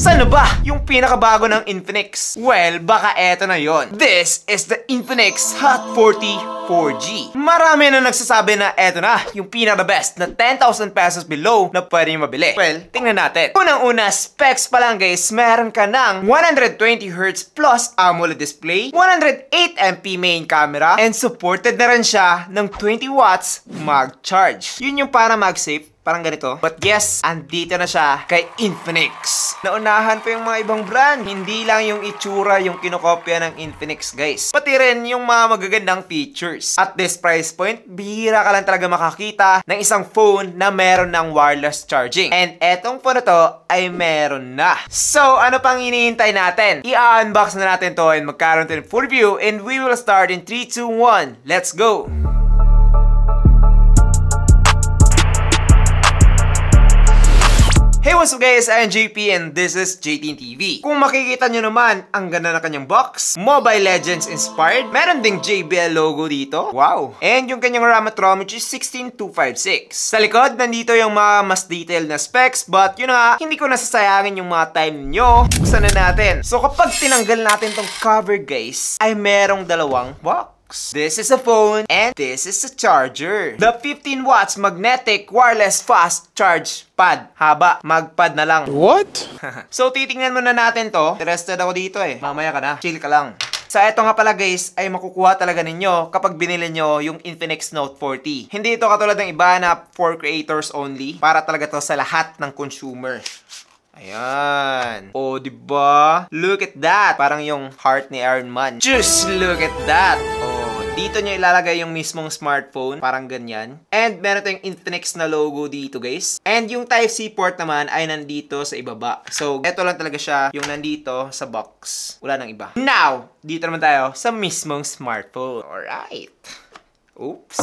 Saan ba yung pinakabago ng Infinix? Well, baka eto na yon. This is the Infinix Hot 40 4G. Marami na nagsasabi na eto na yung pinaka-best na 10,000 pesos below na pwede nyo mabili. Well, tingnan natin. Unang-una, specs pa lang guys, meron ka ng 120Hz plus AMOLED display, 108MP main camera, and supported na rin siya ng 20 watts mag-charge. Yun yung para mag-safe. Parang ganito. But yes, andito na siya kay Infinix. Naunahan pa yung mga ibang brand. Hindi lang yung itsura yung kinokopya ng Infinix, guys. Pati rin yung mga magagandang features. At this price point, bihira ka lang talaga makakita ng isang phone na meron ng wireless charging. And etong phone na to ay meron na. So, ano pang hinihintay natin? I-unbox na natin to and magkaroon tayo ng full review, and we will start in 3, 2, 1. Let's go! Hey, what's up guys? I'm JP and this is JT TV. Kung makikita nyo naman, ang ganda na kanyang box. Mobile Legends inspired. Meron ding JBL logo dito. Wow! And yung kanyang RAM at ROM which is 16256. Sa likod, nandito yung mga mas detailed na specs. But yun na, hindi ko nasasayangin yung mga time nyo. Buksan na natin. So kapag tinanggal natin tong cover guys, ay merong dalawang box. This is a phone and this is a charger. The 15 watts magnetic wireless fast charge pad. Haba, magpad na lang. What? So titingnan muna natin to. Interested ako dito eh. Mamaya ka na. Chill ka lang. Sa eto nga pala guys, ay makukuha talaga ninyo kapag binili nyo yung Infinix Note 40. Hindi ito katulad ng iba na for creators only. Para talaga to sa lahat ng consumer. Ayan. Oh, diba? Look at that. Parang yung heart ni Iron Man. Just look at that. Oh, dito nyo ilalagay yung mismong smartphone. Parang ganyan. And meron tayong Infinix na logo dito, guys. And yung Type-C port naman ay nandito sa ibaba. So, eto lang talaga siya yung nandito sa box. Wala nang iba. Now, dito naman tayo sa mismong smartphone. Alright. Oops.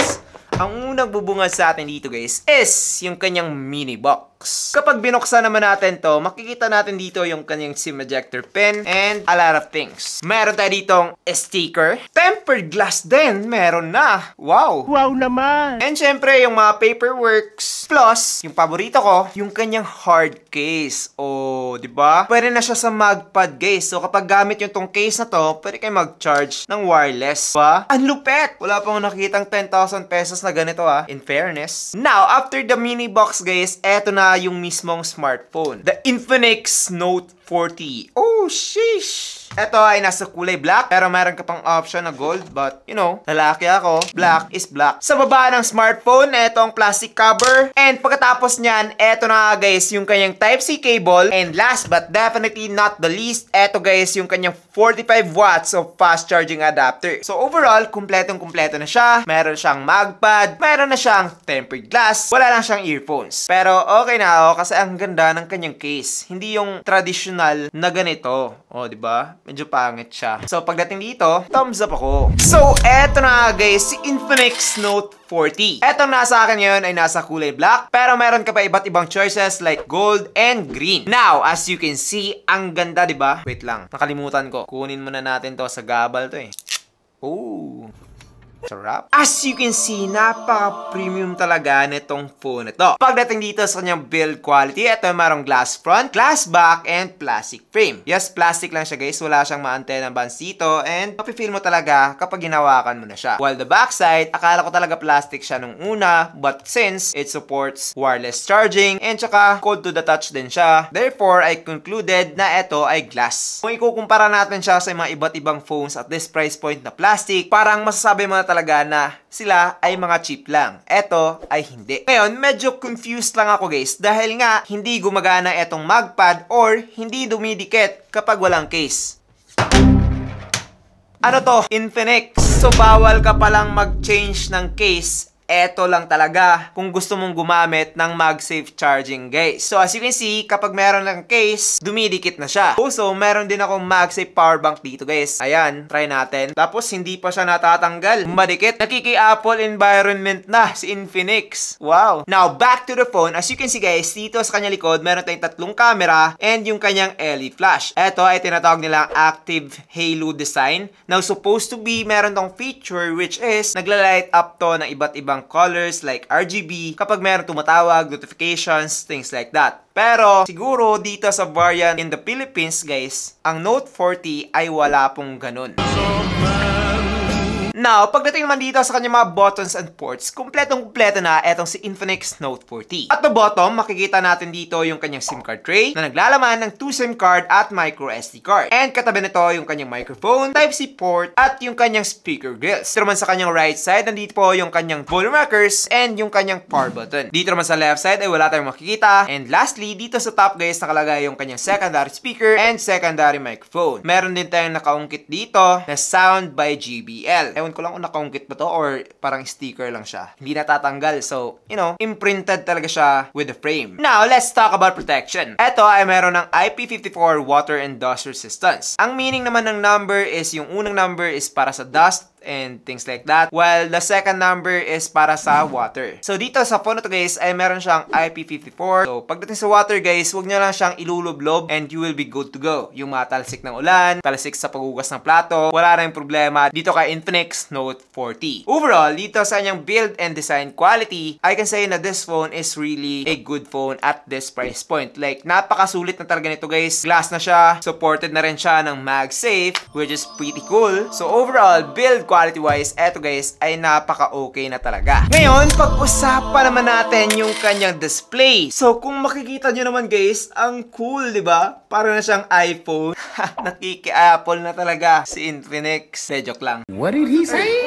Ang unang bubungad sa atin dito guys is yung kanyang mini box. Kapag binuksan naman natin to, makikita natin dito yung kanyang SIM ejector pin and a lot of things. Meron tayo ditong sticker. Tempered glass din, meron na. Wow! Wow naman! And syempre, yung mga paperworks. Plus, yung paborito ko, yung kanyang hard case. Oh, di ba? Pwede na siya sa magpad guys. So kapag gamit yung tong case na to, pwede kayo mag-charge ng wireless. Diba? Ang lupet! Wala pang nakikitang 10,000 pesos na ganito in fairness. Now, after the mini box guys, eto na yung mismong smartphone. The Infinix Note 40. Oh, sheesh! Ito ay nasa kulay black, pero meron ka pang option na gold. But, you know, lalaki ako. Black is black. Sa baba ng smartphone, ito ang plastic cover. And pagkatapos nyan, ito na guys, yung kanyang Type-C cable. And last but definitely not the least, ito guys, yung kanyang 45 watts of fast charging adapter. So overall, kumpletong-kumpleto na siya. Meron siyang magpad. Meron na siyang tempered glass. Wala lang siyang earphones. Pero okay na ako kasi ang ganda ng kanyang case. Hindi yung traditional na ganito. O, diba? Medyo pangit siya. So, pagdating dito, thumbs up ako. So, eto na guys, si Infinix Note 40. Etong nasa akin ngayon ay nasa kulay black, pero meron ka pa iba't ibang choices like gold and green. Now, as you can see, ang ganda, diba? Wait lang, nakalimutan ko. Kunin muna natin to sa gabal to eh. Ooh. Sarap. As you can see, napaka-premium talaga nitong phone na to. Pagdating dito sa kanyang build quality, ito ay marong glass front, glass back, and plastic frame. Yes, plastic lang siya guys. Wala siyang ma-antenna bands dito, and mapifeel mo talaga kapag ginawakan mo na siya. While the backside, akala ko talaga plastic siya nung una, but since it supports wireless charging, and tsaka cold to the touch din siya, therefore, I concluded na ito ay glass. Kung ikukumpara natin siya sa mga iba't ibang phones at this price point na plastic, parang masasabi mo na talaga na sila ay mga cheap lang. Eto ay hindi. Ngayon, medyo confused lang ako guys dahil nga hindi gumagana etong magpad or hindi dumidikit kapag walang case. Ano to? Infinix. So, bawal ka palang mag-change ng case. Eto lang talaga kung gusto mong gumamit ng MagSafe charging guys. So as you can see, kapag meron ng case, dumidikit na siya. Also, meron din akong MagSafe power bank dito guys. Ayan, try natin. Tapos hindi pa siya natatanggal. Madikit. Nakiki-Apple environment na si Infinix. Wow. Now, back to the phone. As you can see guys, dito sa kanya likod, meron tayong tatlong camera and yung kanyang LED flash. Eto ay tinatawag nilang active halo design. Now, supposed to be meron tong feature which is nagla-light up to ng iba't ibang ibang colors like RGB kapag meron tumatawag, notifications, things like that. Pero siguro dito sa variant in the Philippines guys, ang Note 40 ay wala pong ganun. Now, pagdating naman dito sa kanyang mga buttons and ports, kumpletong-kumpleto na etong si Infinix Note 40. At the bottom, makikita natin dito yung kanyang SIM card tray na naglalaman ng 2 SIM card at micro SD card. And katabi nito yung kanyang microphone, Type-C port, at yung kanyang speaker grills. Dito naman sa kanyang right side, nandito po yung kanyang volume rockers and yung kanyang power button. Dito naman sa left side ay wala tayong makikita. And lastly, dito sa top guys, nakalagay yung kanyang secondary speaker and secondary microphone. Meron din tayong nakaungkit dito na Sound by JBL. Ewan ko lang kung nakaungkit ba to or parang sticker lang siya. Hindi natatanggal. So, you know, imprinted talaga siya with the frame. Now, let's talk about protection. Ito ay meron ng IP54 water and dust resistance. Ang meaning naman ng number is yung unang number is para sa dust and things like that, while the second number is para sa water. So dito sa phone na to guys ay meron siyang IP54. So pagdating sa water guys, huwag niyo lang siyang ilulublob and you will be good to go. Yung matalsik ng ulan, talsik sa paghugas ng plato, wala na yung problema dito kay Infinix Note 40. Overall, dito sa kanyang build and design quality, I can say na this phone is really a good phone at this price point. Like, napakasulit na talaga nito guys. Glass na siya, supported na rin siya ng MagSafe, which is pretty cool. So overall, build quality wise, eto guys ay napaka-okay na talaga. Ngayon, pag-usapan naman natin yung kanyang display. So kung makikita nyo naman guys, ang cool, di ba? Para na siyang iPhone. Nakiki-Apple na talaga si Infinix. Joke lang. What did he say?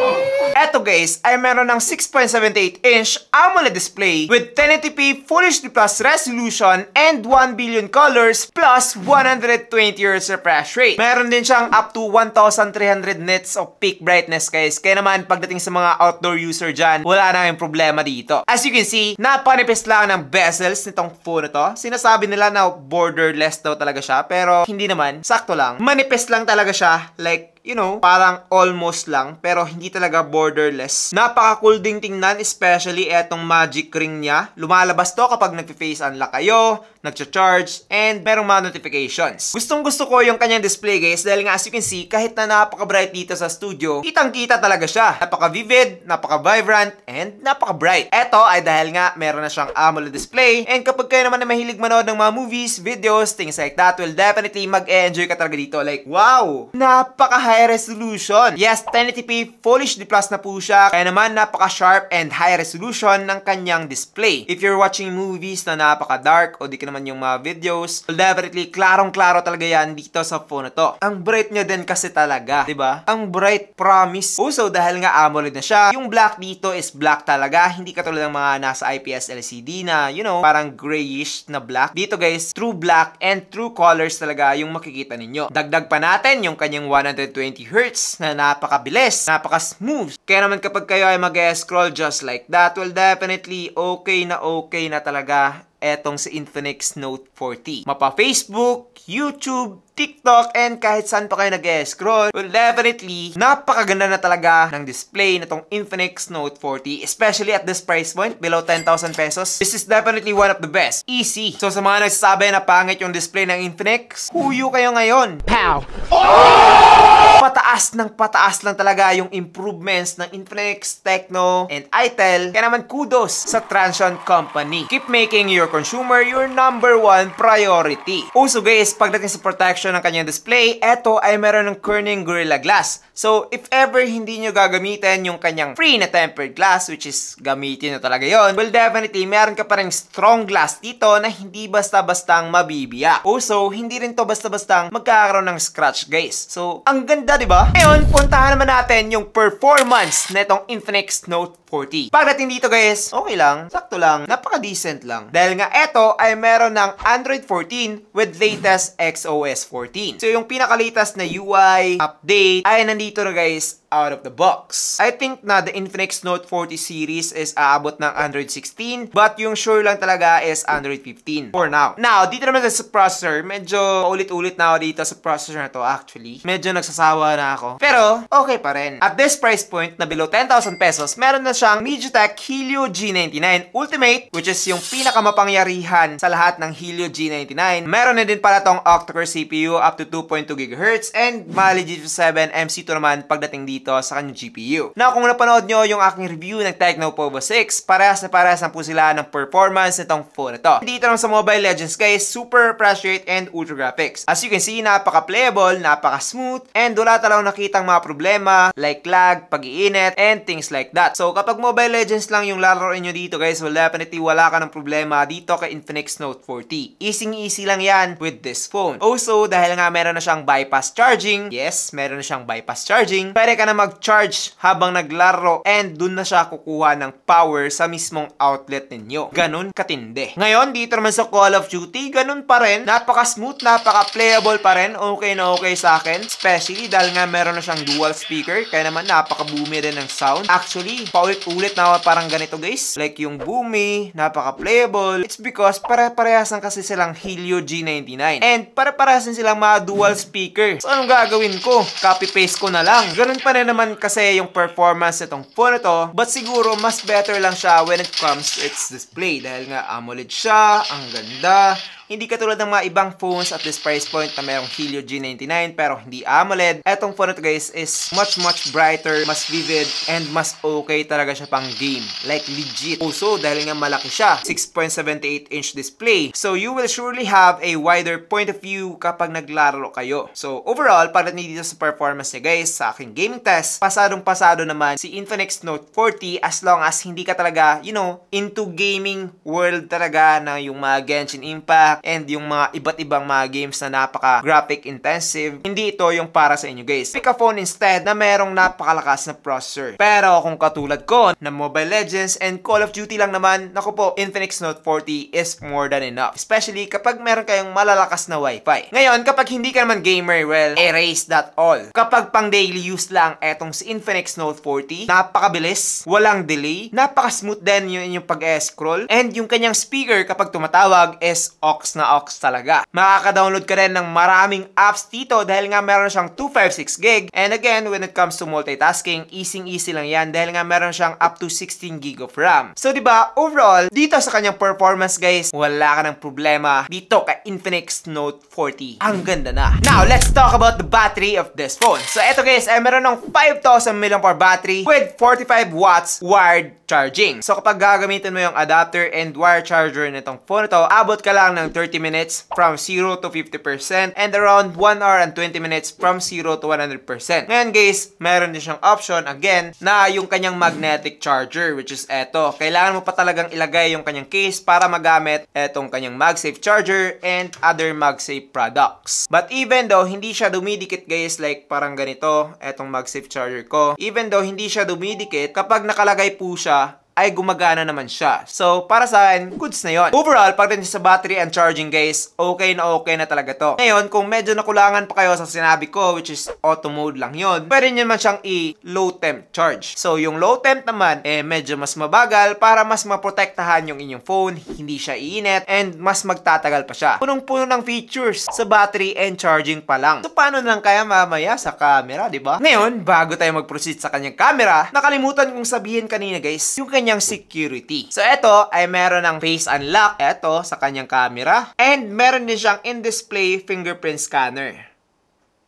Eto guys, ay meron ng 6.78-inch AMOLED display with 1080p Full HD Plus resolution and 1 billion colors plus 120 Hz refresh rate. Meron din siyang up to 1,300 nits of peak brightness guys. Kaya naman pagdating sa mga outdoor user dyan, wala na yung problema dito. As you can see, napanipis lang ng bezels nitong phone na to. Sinasabi nila na borderless daw talaga siya, pero hindi naman. Sakto lang. Manipis lang talaga siya. Like, you know, parang almost lang, pero hindi talaga borderless. Napaka-cool ding tingnan, especially etong magic ring niya. Lumalabas to kapag nag-face unlock kayo, nag-charge, and merong mga notifications. Gustong-gusto ko yung kanyang display guys, dahil nga as you can see, kahit na napaka-bright dito sa studio, kitang-kita talaga siya. Napaka-vivid, napaka-vibrant, and napaka-bright. Eto ay dahil nga meron na siyang AMOLED display, and kapag kayo naman na mahilig manood ng mga movies, videos, things like that, will definitely mag-enjoy ka talaga dito. Like, wow! Napaka-high resolution. Yes, 1080p Full HD Plus na po siya. Kaya naman napaka-sharp and high resolution ng kanyang display. If you're watching movies na napaka-dark o di ka naman yung mga videos, well, definitely klarong-klaro talaga yan dito sa phone na to. Ang bright niya din kasi talaga, diba? Ang bright, promise. Also, dahil nga AMOLED na siya, yung black dito is black talaga. Hindi katulad ng mga nasa IPS LCD na, you know, parang grayish na black. Dito guys, true black and true colors talaga yung makikita ninyo. Dagdag pa natin yung kanyang 120 Hz na napakabilis, napaka-smooth. Kaya naman kapag kayo ay mag-scroll just like that, well, definitely okay na talaga etong si Infinix Note 40. Mapa Facebook, YouTube, TikTok, and kahit saan pa kayo nag-scroll, well, definitely, napakaganda na talaga ng display na tong Infinix Note 40, especially at this price point, below 10,000 pesos. This is definitely one of the best. Easy. So sa mga nagsasabi na pangit yung display ng Infinix, huyo kayo ngayon. Pow! Pataas lang talaga yung improvements ng Infinix, Tecno, and Itel. Kaya naman kudos sa Transsion Company. Keep making your consumer your number one priority. Also guys, pagdating sa protection ng kanyang display, eto ay meron ng Corning Gorilla Glass. So if ever hindi nyo gagamitin yung kanyang free na tempered glass, which is gamitin nyo talaga yon, well definitely meron ka pa rin strong glass dito na hindi basta-bastang mabibiyak. Also, hindi rin to basta-bastang magkakaroon ng scratch guys. So ang ganda, diba? Ngayon, puntahan naman natin yung performance netong Infinix Note 40. Pagdating dito guys, okay lang, sakto lang, napaka-decent lang. Dahil nga eto ay meron ng Android 14 with latest XOS 14. So yung pinaka-latest na UI update ay nandito na guys out of the box. I think na the Infinix Note 40 series is aabot ng Android 16, but yung sure lang talaga is Android 15 for now. Now, dito naman sa processor, medyo ulit-ulit na ako dito sa processor na to actually. Medyo nagsasawa na ako. Pero, okay pa rin. At this price point na below 10,000 pesos, meron na siyang MediaTek Helio G99 Ultimate, which is yung pinakamapangyarihan sa lahat ng Helio G99. Meron na din pala tong octa-core CPU up to 2.2 GHz and Mali G7 MC2 naman pagdating dito sa kanyang GPU. Now, kung napanood nyo yung aking review ng Tecno Povo 6, parehas na po sila ng performance nitong phone na to. Dito naman sa Mobile Legends guys, super refresh rate and ultra graphics. As you can see, napaka-playable, napaka-smooth, and wala talagang nakitang mga problema like lag, pag-iinit, and things like that. So, kapag Mobile Legends lang yung laruin nyo dito guys, well, definitely wala ka ng problema dito kay Infinix Note 40. Easy lang yan with this phone. Also, dahil nga meron na siyang bypass charging, yes, meron na siyang bypass charging, pwede ka na mag-charge habang naglaro and dun na siya kukuha ng power sa mismong outlet ninyo. Ganun katindi. Ngayon, dito naman sa Call of Duty, ganun pa rin. Napaka-smooth, napaka-playable pa rin. Okay na okay sa akin. Especially dahil nga meron na siyang dual speaker, kaya naman napaka-boomy rin ng sound. Actually, paulit-ulit na parang ganito guys. Like yung boomy, napaka-playable. It's because pare-parehasan kasi silang Helio G99. And pare-parehasan silang mga dual speaker. So, anong gagawin ko? Copy-paste ko na lang. Ganun pa rin naman kasi yung performance nitong phone na to. But siguro, mas better lang siya when it comes to its display. Dahil nga AMOLED siya, ang ganda. Hindi katulad ng mga ibang phones at this price point na mayroong Helio G99 pero hindi AMOLED. Etong phone na to guys is much brighter, mas vivid, and mas okay talaga siya pang game. Like legit. Also, dahil nga malaki siya, 6.78-inch display. So, you will surely have a wider point of view kapag naglaro kayo. So, overall, pagdating dito sa performance niya guys, sa aking gaming test, pasadong-pasado naman si Infinix Note 40 as long as hindi ka talaga, you know, into gaming world talaga na yung mga Genshin Impact, and yung mga iba't ibang mga games na napaka-graphic intensive, hindi ito yung para sa inyo guys. Pick a phone instead na merong napakalakas na processor. Pero kung katulad ko na Mobile Legends and Call of Duty lang naman, naku po, Infinix Note 40 is more than enough. Especially kapag meron kayong malalakas na Wi-Fi. Ngayon, kapag hindi ka naman gamer, well, erase that all. Kapag pang daily use lang etong si Infinix Note 40, napakabilis, walang delay, napaka-smooth din yung inyong pag-scroll, and yung kanyang speaker kapag tumatawag is aux na aux talaga. Makaka-download ka rin ng maraming apps dito dahil nga meron siyang 256 gig. And again, when it comes to multitasking, easy lang yan dahil nga meron siyang up to 16 gig of RAM. So, diba, overall, dito sa kanyang performance, guys, wala ka ng problema dito kay Infinix Note 40. Ang ganda na. Now, let's talk about the battery of this phone. So, eto guys, ay meron ng 5,000 mAh battery with 45 watts wired charging. So, kapag gagamitin mo yung adapter and wire charger nitong phone ito, abot ka lang ng 30 minutes from 0 to 50% and around 1 hour and 20 minutes from 0 to 100%. Ngayon guys, meron din siyang option again na yung kanyang magnetic charger, which is eto. Kailangan mo pa talagang ilagay yung kanyang case para magamit etong kanyang MagSafe charger and other MagSafe products. But even though hindi siya dumidikit guys, like parang ganito, etong MagSafe charger ko, even though hindi siya dumidikit, kapag nakalagay po siya, ay gumagana naman siya. So, para sa akin, goods na yon. Overall, pagdating sa battery and charging guys, okay na talaga to. Ngayon, kung medyo nakulangan pa kayo sa sinabi ko, which is auto mode lang yon, pwede nyo naman siyang i-low temp charge. So, yung low temp naman, medyo mas mabagal para mas maprotektahan yung inyong phone, hindi siya iinit, and mas magtatagal pa siya. Punong-puno ng features sa battery and charging pa lang. So, paano lang kaya mamaya sa camera, diba? Ngayon, bago tayo mag-proceed sa kanyang camera, nakalimutan kong sabihin kanina guys, yung kanyang security. So, ito ay meron ng face unlock, ito sa kanyang camera, and meron din siyang in-display fingerprint scanner.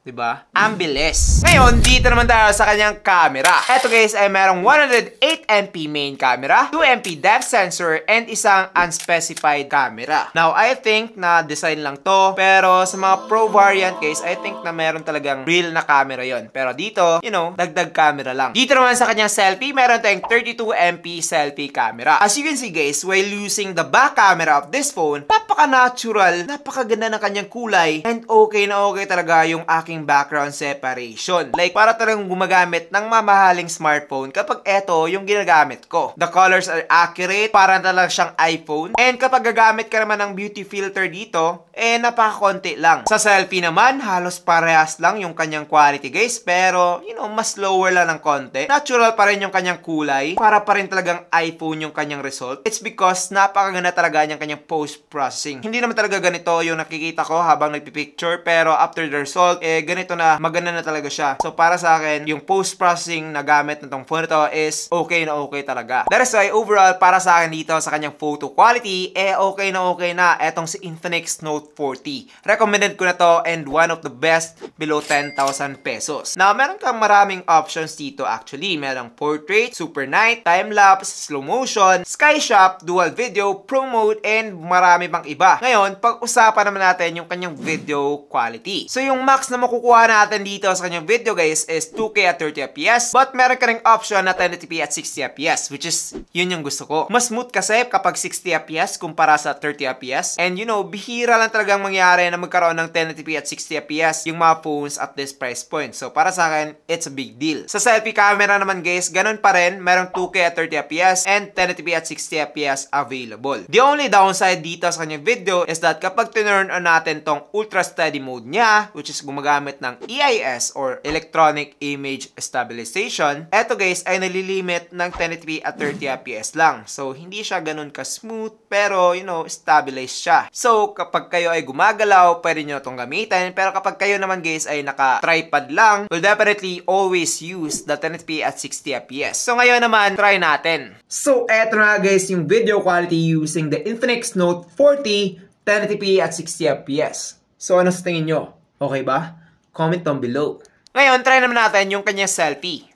Diba? Ang bilis. Ngayon, dito naman tayo sa kanyang camera. Ito guys ay merong 108MP main camera, 2MP depth sensor, and isang unspecified camera. Now, I think na design lang to, pero sa mga pro variant guys, I think na meron talagang real na camera yon. Pero dito, you know, dagdag camera lang. Dito naman sa kanyang selfie, meron tayong 32MP selfie camera. As you can see guys, while using the back camera of this phone, napaka-natural, napakaganda ng kanyang kulay, and okay na okay talaga yung aking background separation. Like, para talagang gumagamit ng mamahaling smartphone kapag eto yung ginagamit ko. The colors are accurate, para talaga siyang iPhone. And kapag gagamit ka naman ng beauty filter dito, napakakonti lang. Sa selfie naman, halos parehas lang yung kanyang quality guys, pero, you know, mas lower lang ng konti. Natural pa rin yung kanyang kulay, para pa rin talagang iPhone yung kanyang result. It's because napakaganda talaga yung kanyang post-processing. Hindi naman talaga ganito yung nakikita ko habang nagpipicture, pero after the result, ganito na maganda na talaga siya. So para sa akin, yung post-processing na gamit na tong phone ito is okay na okay talaga. That is why overall para sa akin dito sa kanyang photo quality, okay na etong si Infinix Note 40. Recommended ko na to and one of the best below 10,000 pesos. Now, meron kang maraming options dito actually. Merong portrait, super night, time-lapse, slow motion, sky shot, dual video, pro mode, and marami pang iba. Ngayon, pag-usapan naman natin yung kanyang video quality. So, yung max na makukuha natin dito sa kanyang video guys is 2K at 30fps, but meron ka ring option na 1080p at 60fps, which is yun yung gusto ko. Mas smooth kasi kapag 60fps kumpara sa 30fps. And you know, bihira lang talagang mangyari na magkaroon ng 1080p at 60fps yung mga phones at this price point. So, para sa akin, it's a big deal. Sa selfie camera naman guys, ganun pa rin. Merong 2K at 30fps and 1080p at 60fps available. The only downside dito sa kanyang video is that kapag tinurn on natin tong ultra steady mode niya, which is gumagamit ng EIS or Electronic Image Stabilization, eto guys ay nalilimit ng 1080p at 30fps lang. So, hindi siya ganun ka-smooth, pero you know, stabilized siya. So, kapag kayo ay gumagalaw, pwede nyo itong gamitin. Pero kapag kayo naman guys ay naka-tripod lang, will definitely always use the 1080p at 60fps. So, ngayon naman, try natin. So, eto na guys yung video quality using the Infinix Note 40 1080p at 60fps. So, ano sa tingin nyo? Okay ba? Comment down below. Ngayon, try naman natin yung kanyang selfie.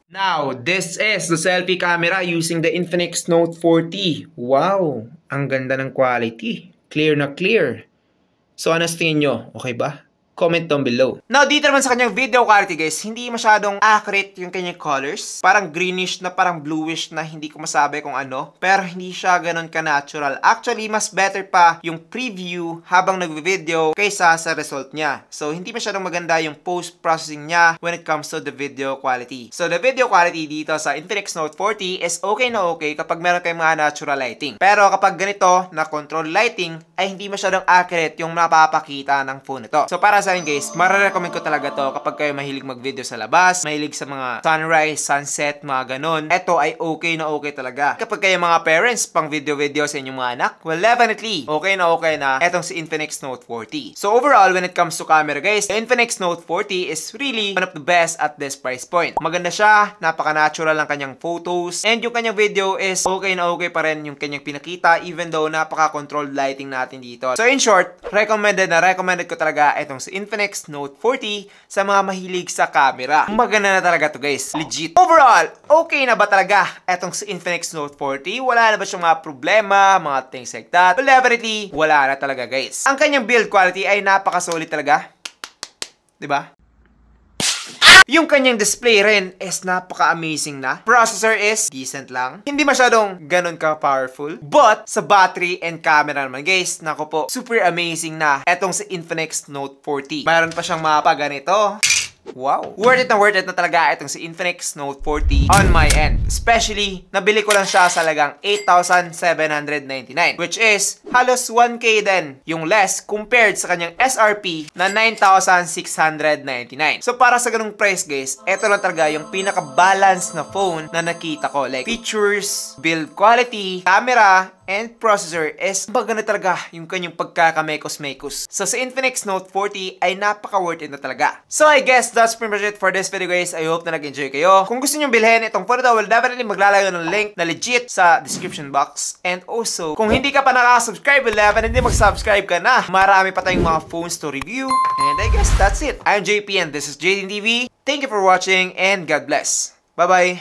Now, this is the selfie camera using the Infinix Note 40. Wow! Ang ganda ng quality. Clear na clear. So, ano sa tingin nyo? Okay ba? Comment down below. Now, dito naman sa kanyang video quality guys, hindi masyadong accurate yung kanyang colors. Parang greenish na parang bluish na hindi ko masabi kung ano. Pero hindi siya ganun ka-natural. Actually, mas better pa yung preview habang nagvi-video kaysa sa result niya. So, hindi masyadong maganda yung post-processing niya when it comes to the video quality. So, the video quality dito sa Infinix Note 40 is okay na okay kapag meron kayong mga natural lighting. Pero kapag ganito na control lighting, ay hindi masyadong accurate yung napapakita ng phone ito. So, para sa akin guys, marirecommend ko talaga to kapag kayo mahilig mag-video sa labas, mahilig sa mga sunrise, sunset, mga ganon. Ito ay okay na okay talaga. Kapag kayo mga parents, pang video-video sa inyong mga anak, well definitely, okay na etong si Infinix Note 40. So overall, when it comes to camera guys, the Infinix Note 40 is really one of the best at this price point. Maganda siya, napaka-natural ang kanyang photos, and yung kanyang video is okay na okay pa rin yung kanyang pinakita, even though napaka-controlled lighting natin dito. So in short, recommended ko talaga etong si Infinix Note 40 sa mga mahilig sa camera. Maganda na talaga to guys. Legit. Overall, okay na ba talaga etong si Infinix Note 40? Wala na ba siyang mga problema, mga things like that? Well, definitely, wala na talaga guys. Ang kanyang build quality ay napaka-solid talaga. Diba? Yung kanyang display rin is napaka-amazing na. Processor is decent lang. Hindi masyadong ganun ka-powerful. But, sa battery and camera naman guys, nako po, super amazing na etong si Infinix Note 40. Mayroon pa siyang mapa ganito. Wow! Worth it na talaga itong si Infinix Note 40 on my end. Especially, nabili ko lang siya sa lagang 8,799. Which is, halos 1K din yung less compared sa kanyang SRP na 9,699. So, para sa ganung price guys, ito lang talaga yung pinaka-balance na phone na nakita ko. Like, features, build quality, camera, and processor is maganda talaga yung kanyang pagkakamekos-mekos. So, sa Infinix Note 40 ay napaka-worth it na talaga. So, I guess that's pretty much it for this video guys. I hope na nag-enjoy kayo. Kung gusto nyo bilhin itong phone ito, well, definitely maglalayo ng link na legit sa description box. And also, kung hindi ka pa nakaka-subscribe, well, definitely mag-subscribe ka na. Marami pa tayong mga phones to review. And I guess that's it. I'm JP and this is JDTV. Thank you for watching and God bless. Bye-bye!